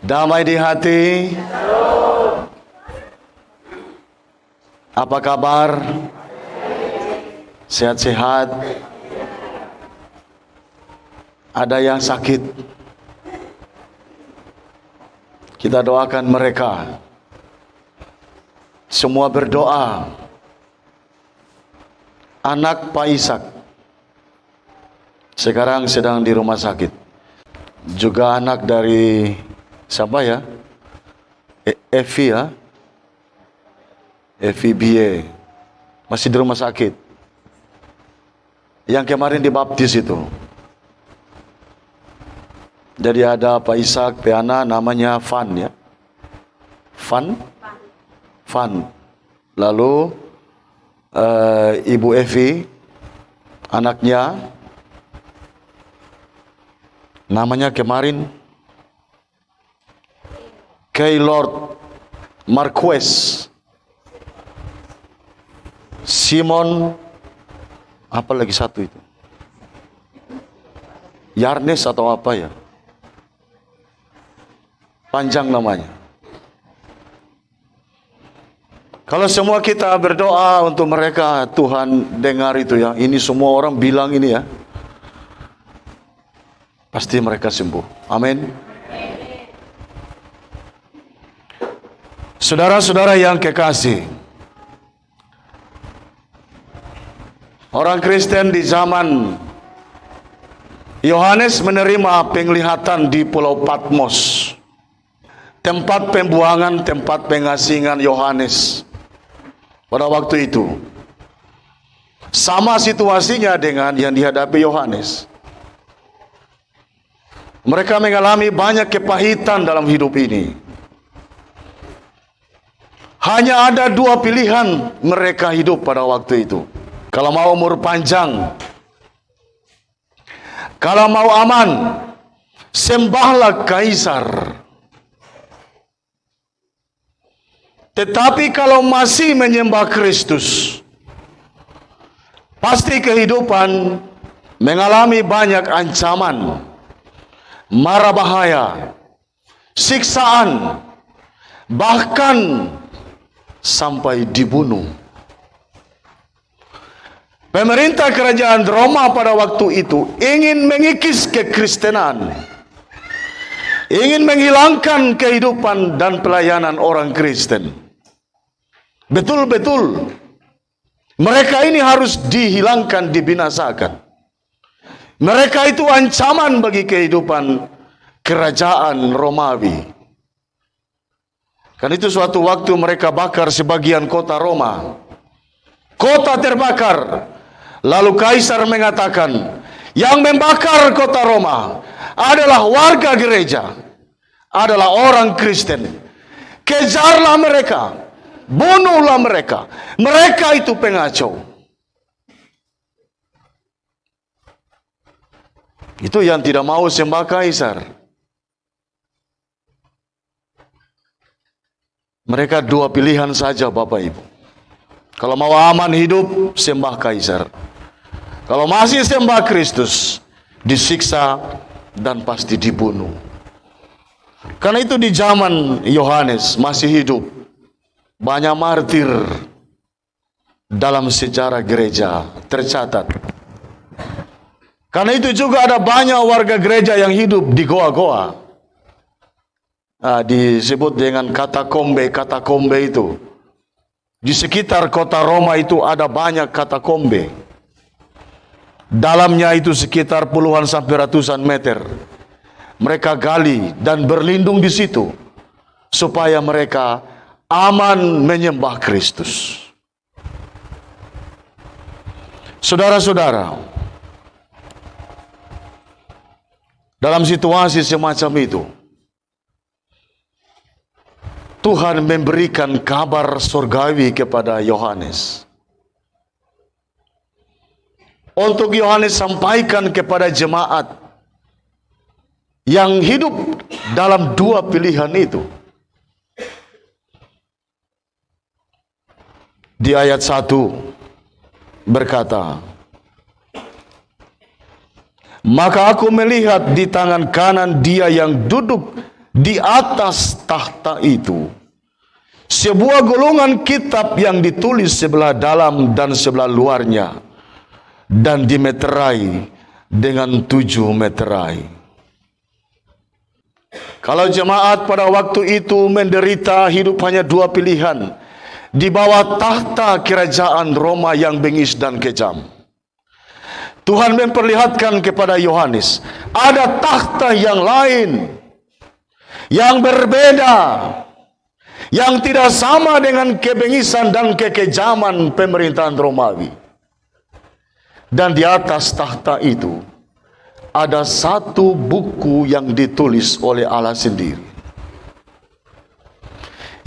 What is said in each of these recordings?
Damai di hati. Apa kabar? Sehat-sehat? Ada yang sakit? Kita doakan mereka. Semua berdoa. Anak Pak Ishak sekarang sedang di rumah sakit. Juga anak dari siapa ya? Evi ya? Evi BA masih di rumah sakit. Yang kemarin dibaptis itu. Jadi ada Pak Ishak, Piana, namanya Van ya. Van. Lalu Ibu Evi, anaknya, namanya kemarin Gaylord Marquez, Simon, apa lagi satu itu? Yarnes atau apa ya? Panjang namanya. Kalau semua kita berdoa untuk mereka, Tuhan dengar itu ya. Ini semua orang bilang ini ya. Pasti mereka sembuh. Amin. Saudara-saudara yang kekasih, orang Kristen di zaman Yohanes menerima penglihatan di Pulau Patmos, tempat pembuangan, tempat pengasingan Yohanes. Pada waktu itu sama situasinya dengan yang dihadapi Yohanes. Mereka mengalami banyak kepahitan dalam hidup ini. Hanya ada dua pilihan mereka hidup pada waktu itu. Kalau mau umur panjang, kalau mau aman, sembahlah kaisar. Tetapi kalau masih menyembah Kristus, pasti kehidupan mengalami banyak ancaman, mara bahaya, siksaan, bahkan sampai dibunuh. Pemerintah kerajaan Roma pada waktu itu ingin mengikis kekristenan, ingin menghilangkan kehidupan dan pelayanan orang Kristen. Betul-betul mereka ini harus dihilangkan, dibinasakan. Mereka itu ancaman bagi kehidupan kerajaan Romawi. Karena itu suatu waktu mereka bakar sebagian kota Roma. Kota terbakar. Lalu kaisar mengatakan, yang membakar kota Roma adalah warga gereja, adalah orang Kristen. Kejarlah mereka, bunuhlah mereka. Mereka itu pengacau. Itu yang tidak mau sembah kaisar. Mereka dua pilihan saja, Bapak Ibu. Kalau mau aman hidup, sembah kaisar. Kalau masih sembah Kristus, disiksa dan pasti dibunuh. Karena itu di zaman Yohanes masih hidup, banyak martir dalam sejarah gereja tercatat. Karena itu juga ada banyak warga gereja yang hidup di goa-goa. Disebut dengan katakombe itu. Di sekitar kota Roma itu ada banyak katakombe. Dalamnya itu sekitar puluhan sampai ratusan meter. Mereka gali dan berlindung di situ supaya mereka aman menyembah Kristus. Saudara-saudara, dalam situasi semacam itu, Tuhan memberikan kabar surgawi kepada Yohanes. Untuk Yohanes sampaikan kepada jemaat yang hidup dalam dua pilihan itu. Di ayat 1 berkata, Maka aku melihat di tangan kanan Dia yang duduk di atas tahta itu sebuah gulungan kitab yang ditulis sebelah dalam dan sebelah luarnya, dan dimeterai dengan 7 meterai. Kalau jemaat pada waktu itu menderita, hidup hanya 2 pilihan di bawah tahta kerajaan Roma yang bengis dan kejam. Tuhan memperlihatkan kepada Yohanes, ada tahta yang lain, yang berbeda, yang tidak sama dengan kebengisan dan kekejaman pemerintahan Romawi. Dan di atas tahta itu ada satu buku yang ditulis oleh Allah sendiri,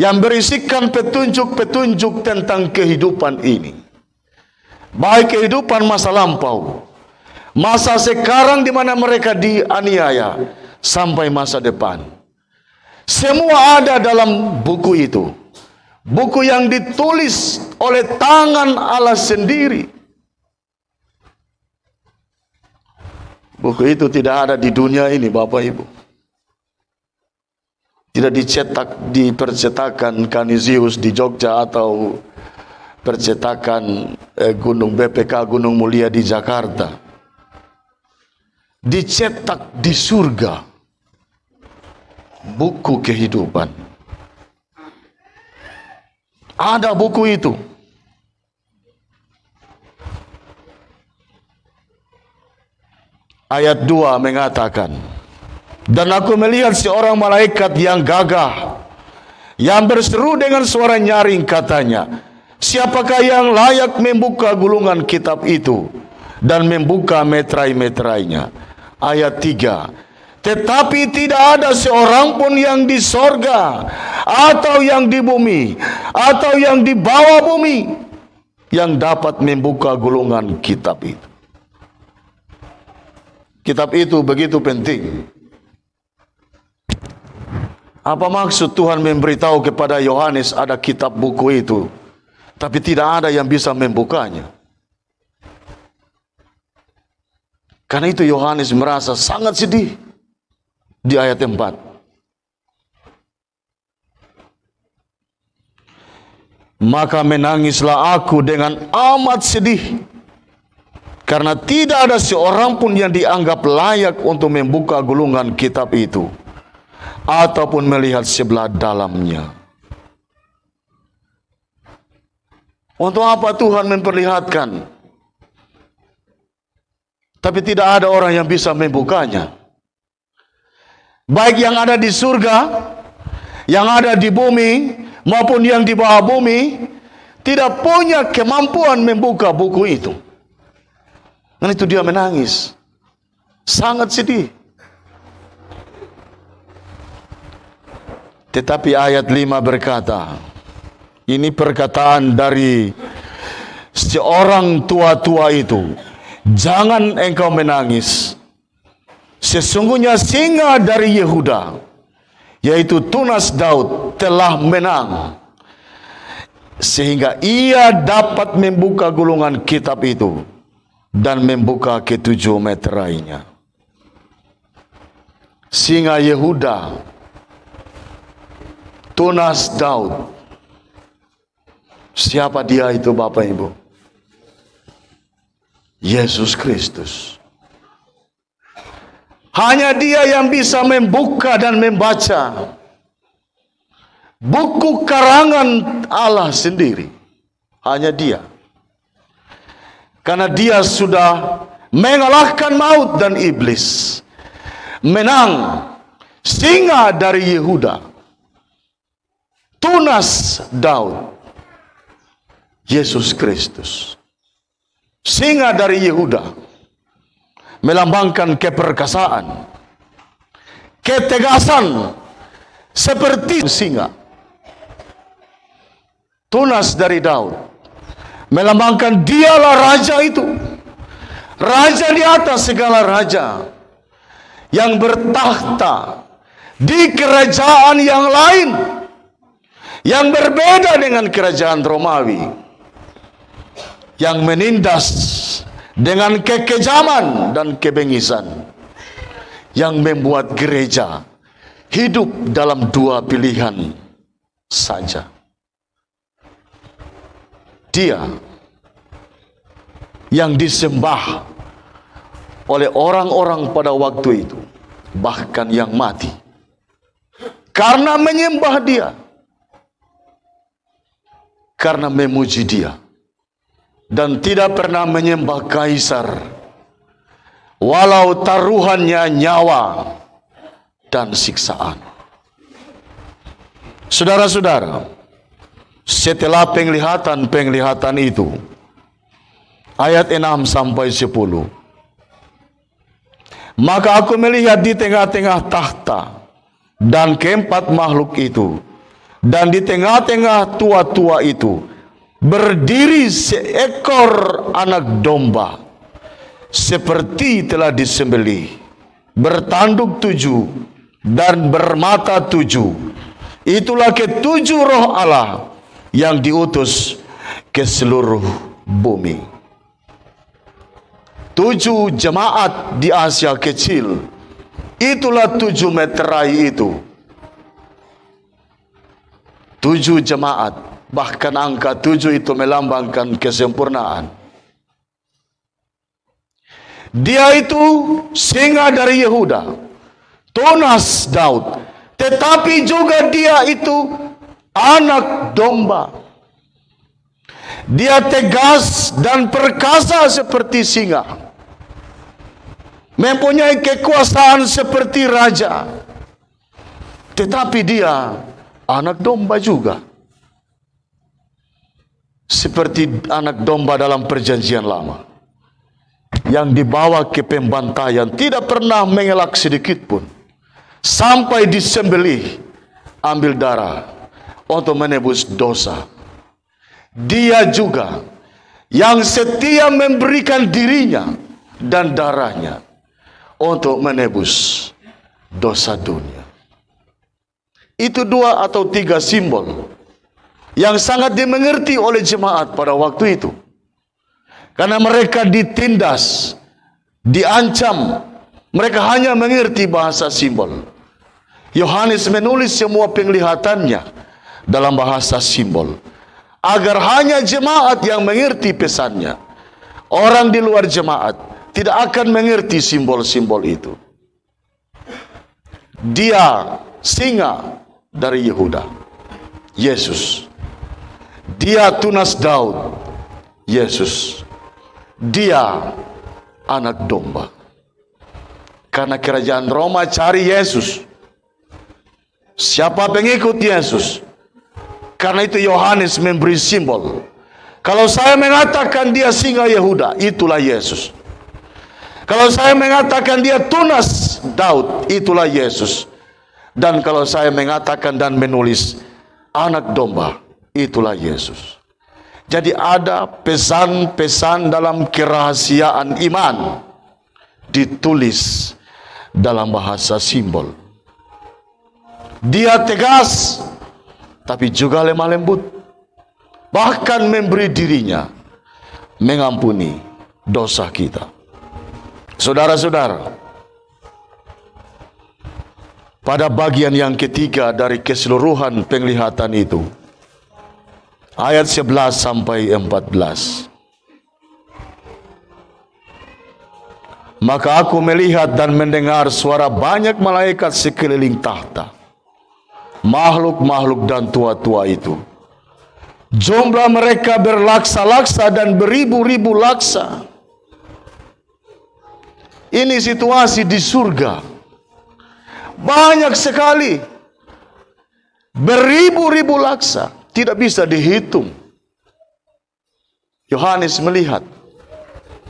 yang berisikan petunjuk-petunjuk tentang kehidupan ini, baik kehidupan masa lampau, masa sekarang di mana mereka dianiaya, sampai masa depan. Semua ada dalam buku itu. Buku yang ditulis oleh tangan Allah sendiri. Buku itu tidak ada di dunia ini, Bapak Ibu. Tidak dicetak di percetakan Canisius di Jogja atau percetakan Gunung BPK Gunung Mulia di Jakarta. Dicetak di surga. Buku kehidupan. Ada buku itu. Ayat 2 mengatakan, dan aku melihat seorang malaikat yang gagah, yang berseru dengan suara nyaring, katanya, siapakah yang layak membuka gulungan kitab itu dan membuka meterai-meterainya? Ayat 3, tetapi tidak ada seorang pun yang di sorga, atau yang di bumi, atau yang di bawah bumi, yang dapat membuka gulungan kitab itu. Kitab itu begitu penting. Apa maksud Tuhan memberitahu kepada Yohanes ada kitab buku itu, tapi tidak ada yang bisa membukanya? Karena itu Yohanes merasa sangat sedih di ayat 4. Maka menangislah aku dengan amat sedih, karena tidak ada seorang pun yang dianggap layak untuk membuka gulungan kitab itu, ataupun melihat sebelah dalamnya. Untuk apa Tuhan memperlihatkan, tapi tidak ada orang yang bisa membukanya? Baik yang ada di surga, yang ada di bumi, maupun yang di bawah bumi, tidak punya kemampuan membuka buku itu. Dan itu dia menangis, sangat sedih. Tetapi ayat 5 berkata, ini perkataan dari seorang tua-tua itu, jangan engkau menangis. Sesungguhnya singa dari Yehuda, yaitu tunas Daud, telah menang, sehingga ia dapat membuka gulungan kitab itu dan membuka ke-7 meterainya. Singa Yehuda, tunas Daud. Siapa dia itu, Bapak Ibu? Yesus Kristus. Hanya dia yang bisa membuka dan membaca buku karangan Allah sendiri. Hanya dia. Karena dia sudah mengalahkan maut dan iblis. Menang. Singa dari Yehuda, tunas Daud, Yesus Kristus. Singa dari Yehuda melambangkan keperkasaan, ketegasan seperti singa. Tunas dari Daud melambangkan dialah raja itu, raja di atas segala raja, yang bertakhta di kerajaan yang lain, yang berbeda dengan kerajaan Romawi, yang menindas dengan kekejaman dan kebengisan yang membuat gereja hidup dalam dua pilihan saja. Dia yang disembah oleh orang-orang pada waktu itu, bahkan yang mati, karena menyembah dia, karena memuji dia, dan tidak pernah menyembah kaisar, walau taruhannya nyawa dan siksaan. Saudara-saudara, setelah penglihatan itu, ayat 6 sampai 10. Maka aku melihat di tengah-tengah tahta dan keempat makhluk itu, dan di tengah-tengah tua-tua itu berdiri seekor anak domba, seperti telah disembelih, bertanduk 7 dan bermata 7. Itulah ketujuh roh Allah yang diutus ke seluruh bumi. 7 jemaat di Asia Kecil, itulah 7 meterai itu. 7 jemaat, bahkan angka 7 itu melambangkan kesempurnaan. Dia itu singa dari Yehuda, tunas Daud, tetapi juga dia itu anak domba. Dia tegas dan perkasa seperti singa, mempunyai kekuasaan seperti raja, tetapi dia anak domba juga, seperti anak domba dalam perjanjian lama, yang dibawa ke pembantaian, tidak pernah mengelak sedikit pun, sampai disembelih, ambil darah untuk menebus dosa. Dia juga yang setia memberikan dirinya dan darahnya untuk menebus dosa dunia. Itu 2 atau 3 simbol yang sangat dimengerti oleh jemaat pada waktu itu, karena mereka ditindas, diancam. Mereka hanya mengerti bahasa simbol. Yohanes menulis semua penglihatannya dalam bahasa simbol, agar hanya jemaat yang mengerti pesannya. Orang di luar jemaat tidak akan mengerti simbol-simbol itu. Dia singa dari Yehuda, Yesus. Dia tunas Daud, Yesus. Dia anak domba. Karena kerajaan Roma cari Yesus. Siapa pengikut Yesus? Karena itu Yohanes memberi simbol. Kalau saya mengatakan dia singa Yehuda, itulah Yesus. Kalau saya mengatakan dia tunas Daud, itulah Yesus. Dan kalau saya mengatakan dan menulis anak domba, itulah Yesus. Jadi ada pesan-pesan dalam kerahasiaan iman, ditulis dalam bahasa simbol. Dia tegas, tapi juga lemah lembut, bahkan memberi dirinya mengampuni dosa kita. Saudara-saudara, pada bagian yang ketiga dari keseluruhan penglihatan itu, ayat 11 sampai 14. Maka aku melihat dan mendengar suara banyak malaikat sekeliling tahta, makhluk-makhluk dan tua-tua itu. Jumlah mereka berlaksa-laksa dan beribu-ribu laksa. Ini situasi di surga. Banyak sekali. Beribu-ribu laksa. Tidak bisa dihitung. Yohanes melihat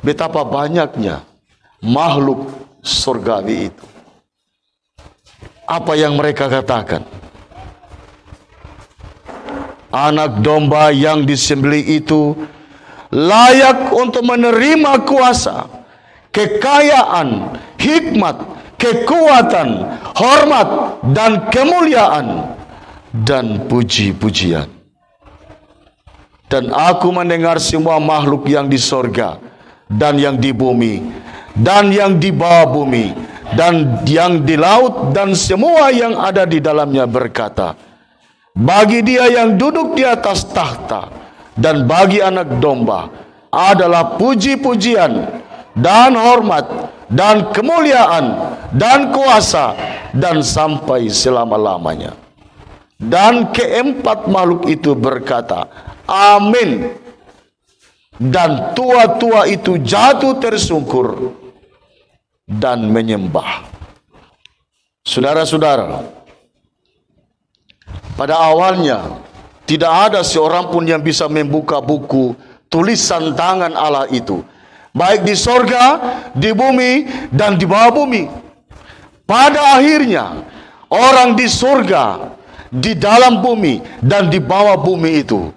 betapa banyaknya makhluk surgawi itu. Apa yang mereka katakan? Anak domba yang disembelih itu layak untuk menerima kuasa, kekayaan, hikmat, kekuatan, hormat, dan kemuliaan, dan puji-pujian. Dan aku mendengar semua makhluk yang di sorga dan yang di bumi, dan yang di bawah bumi, dan yang di laut, dan semua yang ada di dalamnya berkata, bagi Dia yang duduk di atas takhta, dan bagi Anak Domba, adalah puji-pujian, dan hormat, dan kemuliaan, dan kuasa, dan sampai selama-lamanya. Dan keempat makhluk itu berkata, amin. Dan tua-tua itu jatuh tersungkur dan menyembah. Saudara-saudara, pada awalnya tidak ada seorang pun yang bisa membuka buku tulisan tangan Allah itu, baik di sorga, di bumi, dan di bawah bumi. Pada akhirnya orang di sorga, di dalam bumi, dan di bawah bumi itu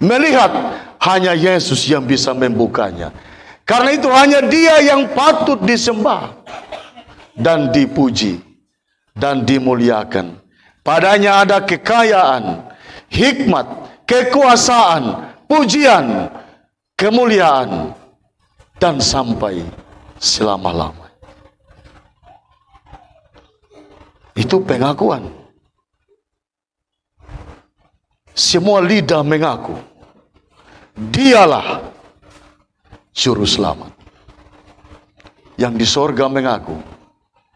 melihat hanya Yesus yang bisa membukanya. Karena itu hanya Dia yang patut disembah dan dipuji dan dimuliakan. Padanya ada kekayaan, hikmat, kekuasaan, pujian, kemuliaan, dan sampai selama-lamanya. Itu pengakuan. Semua lidah mengaku, Dialah Juru Selamat. Yang di sorga mengaku,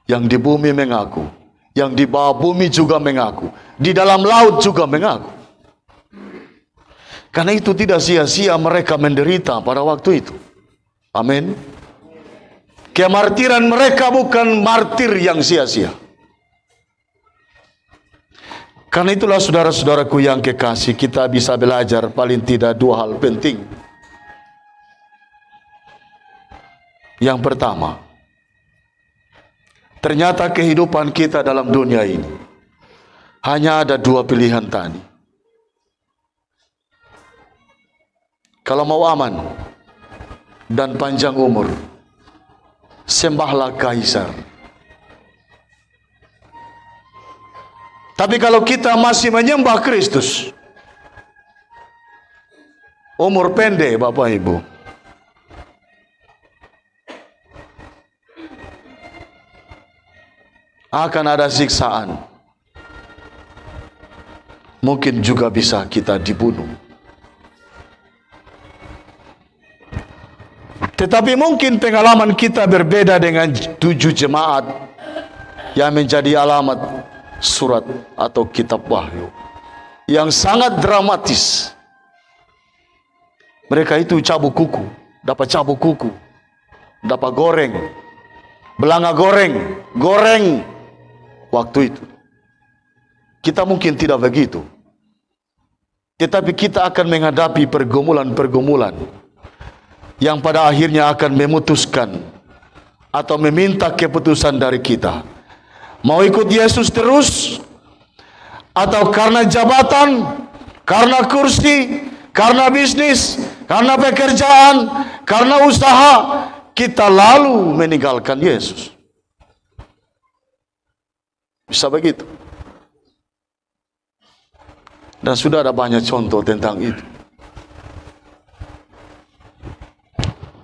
yang di bumi mengaku, yang di bawah bumi juga mengaku, di dalam laut juga mengaku. Karena itu tidak sia-sia mereka menderita pada waktu itu. Amin. Kemartiran mereka bukan martir yang sia-sia. Karena itulah saudara-saudaraku yang kekasih, kita bisa belajar paling tidak dua hal penting. Yang pertama, ternyata kehidupan kita dalam dunia ini hanya ada dua pilihan tadi. Kalau mau aman dan panjang umur, sembahlah kaisar. Tapi kalau kita masih menyembah Kristus, umur pendek Bapak Ibu, akan ada siksaan. Mungkin juga bisa kita dibunuh. Tetapi mungkin pengalaman kita berbeda dengan 7 jemaat yang menjadi alamat surat atau kitab Wahyu yang sangat dramatis. Mereka itu cabut kuku, dapat cabut kuku, dapat goreng, belanga goreng waktu itu. Kita mungkin tidak begitu, tetapi kita akan menghadapi pergumulan-pergumulan yang pada akhirnya akan memutuskan atau meminta keputusan dari kita. Mau ikut Yesus terus, atau karena jabatan, karena kursi, karena bisnis, karena pekerjaan, karena usaha, kita lalu meninggalkan Yesus. Bisa begitu. Dan sudah ada banyak contoh tentang itu.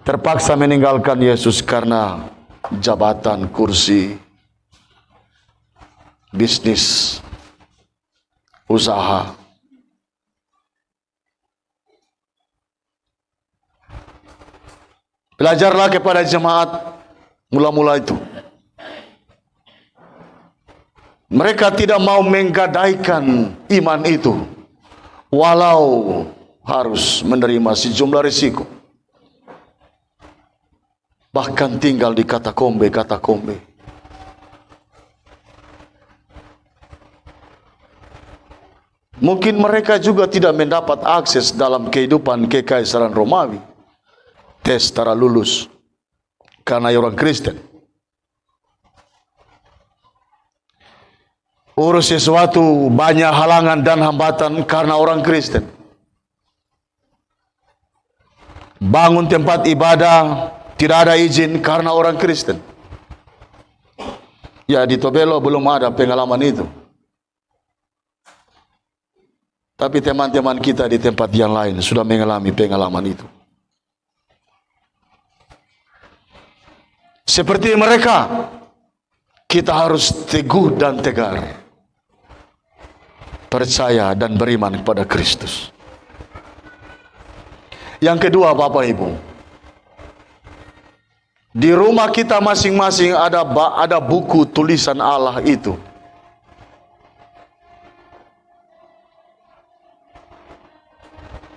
Terpaksa meninggalkan Yesus karena jabatan, kursi, bisnis, usaha. Belajarlah kepada jemaat mula-mula itu. Mereka tidak mau menggadaikan iman itu, walau harus menerima sejumlah risiko. Bahkan tinggal di katakombe. Mungkin mereka juga tidak mendapat akses dalam kehidupan kekaisaran Romawi. Tes secara lulus karena orang Kristen. Urus sesuatu banyak halangan dan hambatan karena orang Kristen. Bangun tempat ibadah tidak ada izin karena orang Kristen. Ya, di Tobelo belum ada pengalaman itu. Tapi teman-teman kita di tempat yang lain sudah mengalami pengalaman itu. Seperti mereka, kita harus teguh dan tegar, percaya dan beriman kepada Kristus. Yang kedua, Bapak Ibu, di rumah kita masing-masing ada buku tulisan Allah itu.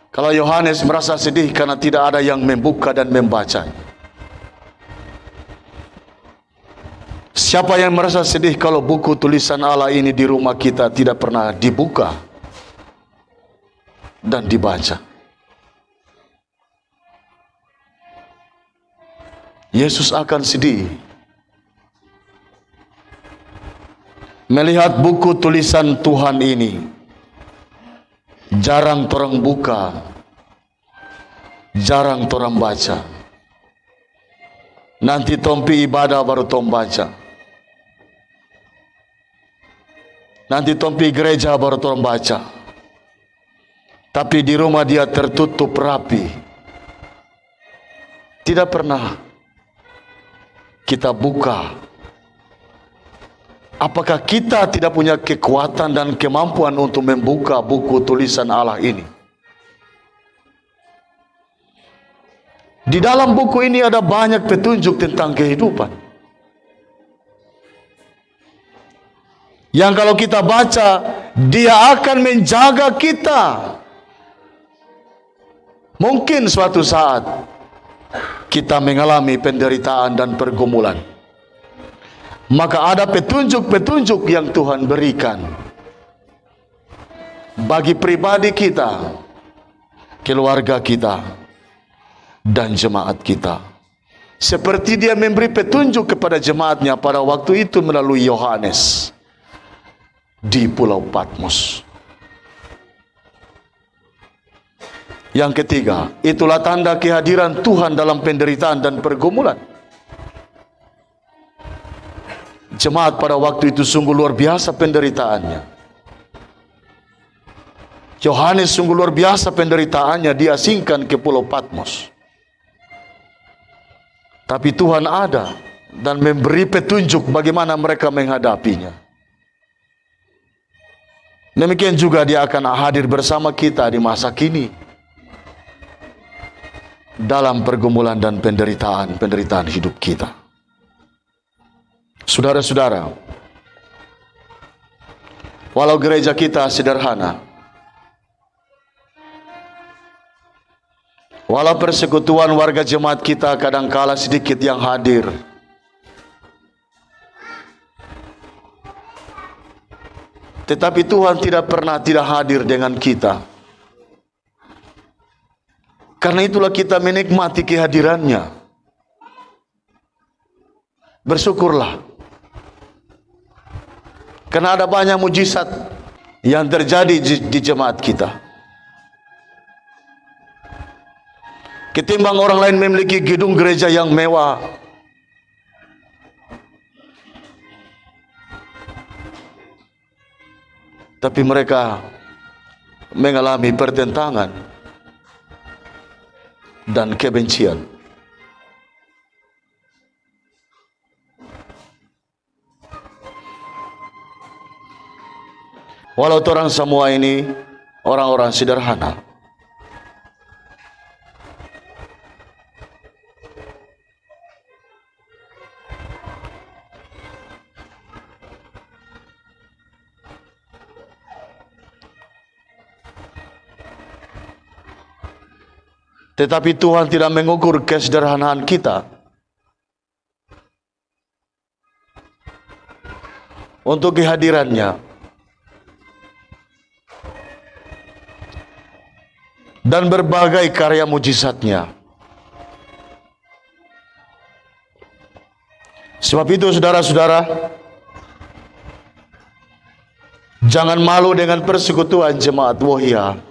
Kalau Yohanes merasa sedih karena tidak ada yang membuka dan membacanya. Siapa yang merasa sedih kalau buku tulisan Allah ini di rumah kita tidak pernah dibuka dan dibaca? Yesus akan sedih melihat buku tulisan Tuhan ini jarang torang buka, jarang torang baca. Nanti tompi ibadah baru tom baca, nanti tompi gereja baru torang baca. Tapi di rumah dia tertutup rapi, tidak pernah kita buka. Apakah kita tidak punya kekuatan dan kemampuan untuk membuka buku tulisan Allah ini? Di dalam buku ini ada banyak petunjuk tentang kehidupan, yang kalau kita baca, dia akan menjaga kita. Mungkin suatu saat kita mengalami penderitaan dan pergumulan, maka ada petunjuk-petunjuk yang Tuhan berikan bagi pribadi kita, keluarga kita, dan jemaat kita. Seperti dia memberi petunjuk kepada jemaatnya pada waktu itu melalui Yohanes di Pulau Patmos. Yang ketiga, itulah tanda kehadiran Tuhan dalam penderitaan dan pergumulan. Jemaat pada waktu itu sungguh luar biasa penderitaannya. Yohanes sungguh luar biasa penderitaannya, diasingkan ke Pulau Patmos. Tapi Tuhan ada dan memberi petunjuk bagaimana mereka menghadapinya. Demikian juga dia akan hadir bersama kita di masa kini, dalam pergumulan dan penderitaan hidup kita. Saudara-saudara, walau gereja kita sederhana, walau persekutuan warga jemaat kita kadangkala sedikit yang hadir, tetapi Tuhan tidak pernah tidak hadir dengan kita. Karena itulah kita menikmati kehadirannya. Bersyukurlah, karena ada banyak mujizat yang terjadi di jemaat kita. Ketimbang orang lain memiliki gedung gereja yang mewah, tapi mereka mengalami pertentangan dan kebencian. Walau orang semua ini orang-orang sederhana, tetapi Tuhan tidak mengukur kesederhanaan kita. Untuk kehadirannya dan berbagai karya mujizatnya. Sebab itu saudara-saudara, jangan malu dengan persekutuan jemaat Wohia.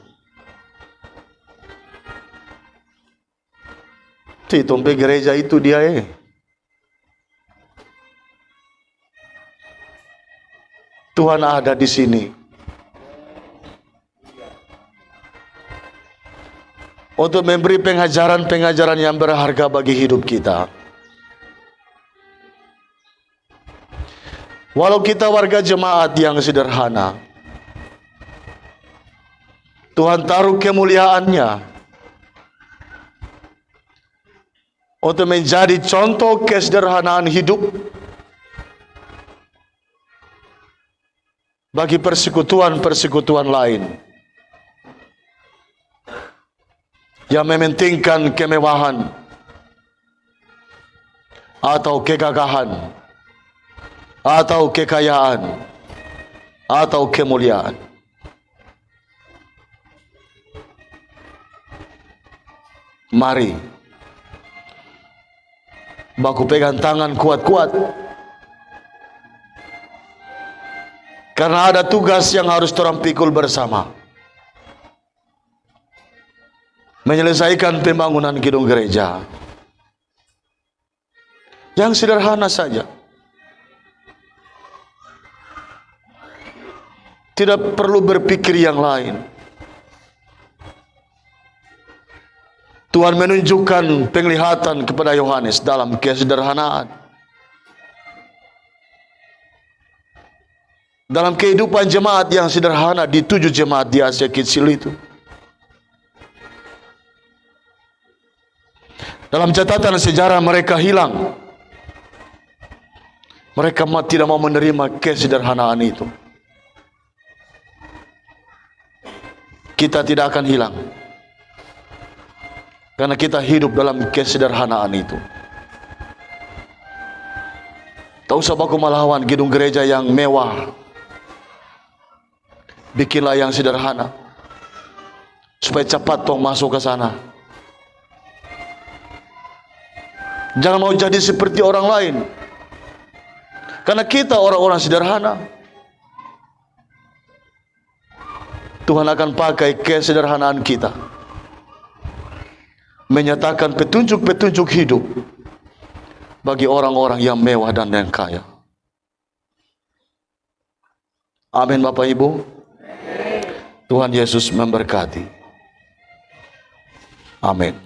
Di tompe gereja itu dia Tuhan ada di sini untuk memberi pengajaran-pengajaran yang berharga bagi hidup kita. Walau kita warga jemaat yang sederhana, Tuhan taruh kemuliaannya untuk menjadi contoh kesederhanaan hidup bagi persekutuan-persekutuan lain yang mementingkan kemewahan atau kegagahan atau kekayaan atau kemuliaan. Mari baku pegang tangan kuat-kuat, karena ada tugas yang harus torang pikul bersama, menyelesaikan pembangunan gedung gereja yang sederhana saja. Tidak perlu berpikir yang lain. Tuhan menunjukkan penglihatan kepada Yohanes dalam kesederhanaan. Dalam kehidupan jemaat yang sederhana di 7 jemaat di Asia Kecil itu. Dalam catatan sejarah mereka hilang. Mereka tidak mau menerima kesederhanaan itu. Kita tidak akan hilang, karena kita hidup dalam kesederhanaan itu. Tak usah baku melawan gedung gereja yang mewah. Bikinlah yang sederhana, supaya cepat tong masuk ke sana. Jangan mau jadi seperti orang lain, karena kita orang-orang sederhana. Tuhan akan pakai kesederhanaan kita menyatakan petunjuk-petunjuk hidup bagi orang-orang yang mewah dan yang kaya. Amin Bapak Ibu. Tuhan Yesus memberkati. Amin.